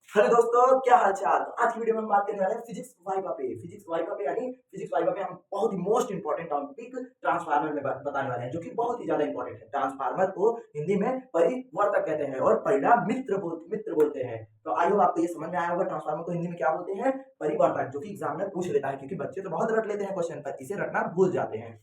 Hello दोस्तों, क्या हाल चाल। तो आज की वीडियो में हम बात करने वाले हैं फिजिक्स वाइवा पे। फिजिक्स वाइवा पे यानी फिजिक्स वाइवा पे हम बहुत ही मोस्ट इंपॉर्टेंट टॉपिक ट्रांसफार्मर में बताने वाले हैं, जो कि बहुत ही ज्यादा इंपॉर्टेंट है। ट्रांसफार्मर को हिंदी में परिवर्तक कहते हैं और परिणाम मित्र बोलते हैं। तो आई होप आपको ये समझ में आया होगा ट्रांसफार्मर को हिंदी में क्या बोलते हैं, परिवर्तक, जो कि एग्जामिनर पूछ लेता है, क्योंकि बच्चे तो बहुत रट लेते हैं क्वेश्चन पर इसे रटना भूल जाते हैं।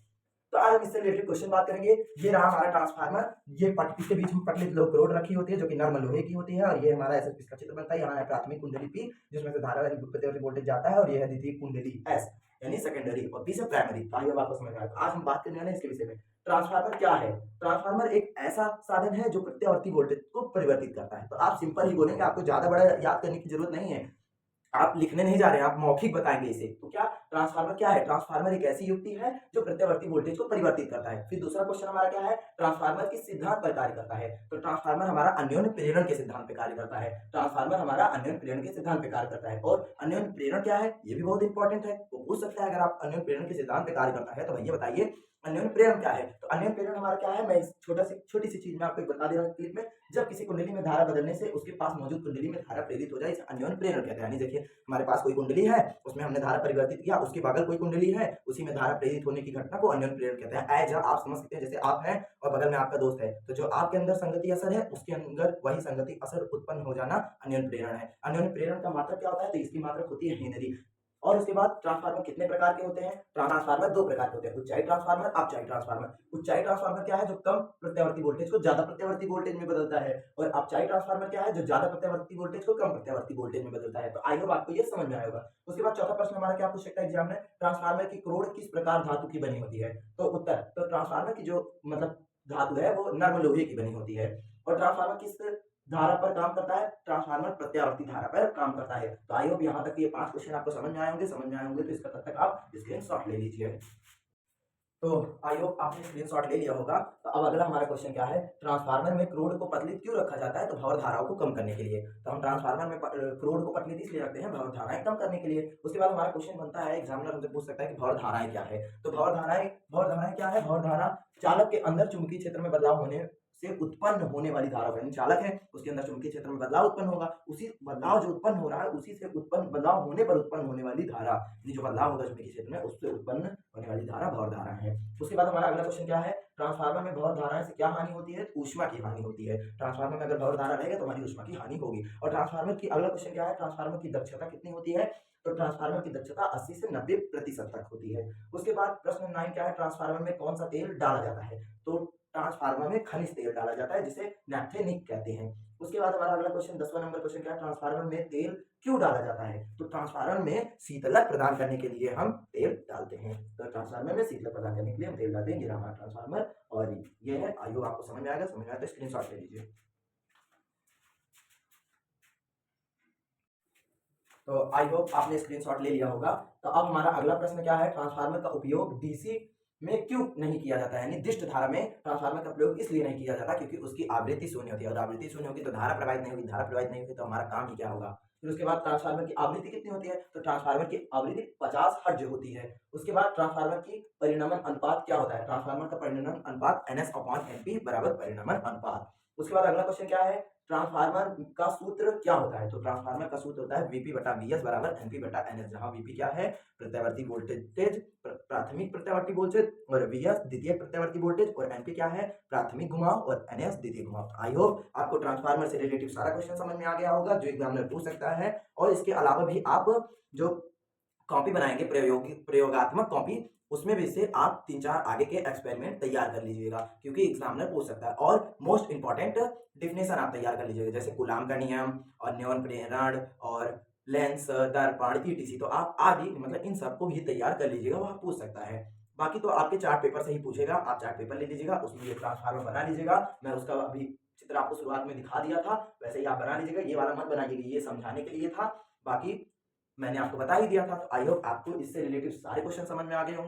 तो आज हम इससे रिलेटेड क्वेश्चन बात करेंगे। ये रहा हमारा ट्रांसफार्मर। ये इसके बीच में पतली रॉड रखी होती है, जो कि नॉर्मल लोहे की होती है, और ये हमारा ऐसा इसका चित्र बनता है। यहाँ है प्राथमिक कुंडली पी, जिसमें से धारा प्रतिवर्ती वोल्टेज जाता है, और ये है द्वितीयक कुंडली एस यानी सेकेंडरी, और बी से प्राइमरी। तो आइए आपको समझ में आएगा। आज हम बात करने वाले हैं इसके विषय में। ट्रांसफार्मर क्या है? ट्रांसफार्मर एक ऐसा साधन है जो प्रत्यावर्ती वोल्टेज को परिवर्तित करता है। तो आप सिंपल ही बोलेंगे, आपको ज्यादा बड़ा याद करने की जरूरत नहीं है। आप लिखने नहीं जा रहे हैं, आप मौखिक बताएंगे इसे। तो क्या ट्रांसफार्मर क्या है? ट्रांसफार्मर एक ऐसी युक्ति है जो प्रत्यावर्ती वोल्टेज को परिवर्तित करता है। फिर दूसरा क्वेश्चन हमारा क्या है? ट्रांसफार्मर किस सिद्धांत पर कार्य करता है? तो ट्रांसफार्मर हमारा अन्योन्य प्रेरण के सिद्धांत पर कार्य करता है। ट्रांसफार्मर हमारा अन्योन्य प्रेरण के सिद्धांत पर कार्य करता है। और अन्योन्य प्रेरण क्या है, ये भी बहुत इंपॉर्टेंट है। वो पूछ सकता है, अगर आप अन्योन्य प्रेरण के सिद्धांत पर कार्य करता है तो भैया बताइए अन्योन्य प्रेरण क्या है? तो अन्योन्य प्रेरण हमारा क्या है, मैं इस छोटी सी चीज में आपको बता दे रहा हूँ क्लिप में। जब किसी कुंडली में धारा बदलने से उसके पास मौजूद कुंडली में धारा प्रेरित हो जाए, इसे अन्योन्य प्रेरण कहते हैं। यानी देखिए, हमारे पास कोई कुंडली है, उसमें हमने धारा परिवर्तित किया, उसके बगल कोई कुंडली है, उसी में धारा प्रेरित होने की घटना को अन्योन्य प्रेरण कहते हैं। एज आप समझ सकते हैं, जैसे आप हैं और बगल में आपका दोस्त है, तो जो आपके अंदर संगति असर है, उसके अंदर वही संगति असर उत्पन्न हो जाना अन्योन्य प्रेरण है। अन्योन्य प्रेरण का मात्रक क्या होता है? तो इसकी मात्रक होती है हेनरी। और उसके बाद ट्रांसफार्मर कितने प्रकार के होते हैं? ट्रांसफार्मर दो प्रकार के होते हैं, ऊंचाई ट्रांसफार्मर, अपचाई ट्रांसफार्मर। ऊंचाई ट्रांसफार्मर क्या है? जो कम प्रत्यावर्ती वोल्टेज को ज्यादा प्रत्यावर्ती वोल्टेज में बदलता है। और अपचाई ट्रांसफार्मर क्या है? जो ज्यादा प्रत्यावर्ती वोल्टेज को कम प्रत्यावर्ती वोल्टेज में बदलता है। तो आई होप आपको ये समझ में आएगा। उसके बाद चौथा प्रश्न हमारा क्या पूछ सकता है एग्जाम में? ट्रांसफार्मर की क्रोड किस प्रकार धातु की बनी होती है? तो उत्तर, तो ट्रांसफार्मर की जो मतलब धातु है वो नर्म लोहे की बनी होती है। और ट्रांसफार्मर किस धारा पर काम करता है? ट्रांसफार्मर प्रत्यावर्ती धारा पर काम करता है। तो आई होप यहाँ तक ये 5 क्वेश्चन आपको समझ में आए होंगे। समझ में आए होंगे तो इसका तब तक आप स्क्रीनशॉट ले लीजिए। तो आई होप आपने स्क्रीनशॉट ले लिया होगा। तो अब अगला हमारा क्वेश्चन क्या है? ट्रांसफार्मर में क्रोड को पतली क्यों रखा जाता है? तो भंवर धाराओं को कम करने के लिए। तो हम ट्रांसफार्मर में क्रोड को पतली इसलिए रखते हैं, भंवर धाराएं कम करने के लिए। उसके बाद हमारा क्वेश्चन बनता है, एग्जामिनर हमसे पूछ सकता है कि भंवर धाराएं क्या है? तो भंवर धाराएं क्या है? भंवर धारा चालक के अंदर चुंबकीय क्षेत्र में बदलाव होने से उत्पन्न होने वाली धारा, यानी चालक है उसके अंदर चुंबकीय क्षेत्र में बदलाव उत्पन्न होगा, उसी बदलाव जो उत्पन्न हो रहा है उसी से उत्पन्न बदलाव होने पर उत्पन्न होने वाली धारा, यानी जो बदलाव होगा चुंबकीय क्षेत्र में उससे उत्पन्न होने वाली धारा भंवर धारा है। उसके बाद हमारा अगला क्वेश्चन क्या है? ट्रांसफार्मर में भंवर धाराएं से क्या हानि होती है? ऊष्मा की हानि होती है। ट्रांसफार्मर में अगर भंवर धारा रहेगा तो हमारी ऊष्मा की हानि होगी। और ट्रांसफार्मर की अगला क्वेश्चन क्या है? ट्रांसफार्मर की दक्षता कितनी होती है? तो ट्रांसफार्मर की दक्षता 80 से 90% तक होती है। उसके बाद प्रश्न 9 क्या है? ट्रांसफार्मर में कौन सा तेल डाला जाता है? तो ट्रांसफार्मर में खनिज तेल डाला जाता है, जिसे नैप्थेनिक कहते हैं। उसके बाद हमारा अगला क्वेश्चन 10वां नंबर क्वेश्चन क्या है? ट्रांसफार्मर में तेल क्यों डाला जाता है? तो ट्रांसफार्मर में शीतलक प्रदान करने के लिए हम तेल डालते हैं। तो ट्रांसफार्मर में शीतलक प्रदान करने के लिए हम तेल डालते हैं। ये हमारा ट्रांसफार्मर और ये है। आई होप आपको समझ में आएगा। समझ में आया तो स्क्रीनशॉट ले लीजिए। तो आई होप आपने स्क्रीनशॉट ले लिया होगा। तो अब हमारा अगला प्रश्न क्या है? ट्रांसफार्मर का उपयोग डीसी में क्यों नहीं किया जाता है? यानी दिष्ट धारा में ट्रांसफार्मर का प्रयोग इसलिए नहीं किया जाता क्योंकि उसकी आवृत्ति शून्य होती है, और आवृत्ति शून्य होगी तो धारा प्रवाहित नहीं होगी, धारा प्रवाहित नहीं होगी तो हमारा काम ही क्या होगा। फिर उसके बाद ट्रांसफार्मर की आवृत्ति कितनी होती है? तो ट्रांसफार्मर की आवृत्ति 50 हर्ट्ज होती है। उसके बाद ट्रांसफार्मर की परिणमन अनुपात क्या होता है? ट्रांसफार्मर का परिणमन अनुपात NS/NP बराबर परिणमन अनुपात। उसके बाद अगला क्वेश्चन क्या है? ट्रांसफार्मर का सूत्र क्या होता है? तो ट्रांसफार्मर का सूत्र होता है Vp/Vs बराबर Np/Ns, जहां Vp क्या है? प्रत्यावर्ती वोल्टेज, प्राथमिक प्रत्यावर्ती वोल्टेज, और Vs द्वितीय प्रत्यावर्ती वोल्टेज, और Np क्या है? प्राथमिक घुमाव, और Ns द्वितीय घुमाव। आई होप आपको ट्रांसफार्मर से रिलेटिव सारा क्वेश्चन समझ में आ गया होगा, जो एग्जामिनर पूछ सकता है। और इसके अलावा भी आप जो कॉपी बनाएंगे, प्रयोगात्मक कॉपी, उसमें भी से आप 3-4 आगे के एक्सपेरिमेंट तैयार कर लीजिएगा, क्योंकि एग्जामिनर पूछ सकता है। और मोस्ट इंपॉर्टेंट डिफिनेशन आप तैयार कर लीजिएगा, जैसे कूलाम का नियम, और न्यूटन प्रेरण, और लेंस, दर्पण, ईटीसी। तो आप आदि मतलब इन सबको भी तैयार कर लीजिएगा, वो आप पूछ सकता है। बाकी तो आपके चार्ट पेपर से ही पूछेगा, आप चार्ट पेपर ले लीजिएगा, उसमें ये ट्रांसफार्मर बना लीजिएगा। मैं उसका अभी चित्र आपको शुरुआत में दिखा दिया था, वैसे ही आप बना लीजिएगा। ये वाला मत बनाइएगा, ये समझाने के लिए था, बाकी मैंने आपको बता ही दिया था। तो आई होप आपको इससे रिलेटेड सारे क्वेश्चन समझ में आ गए होंगे।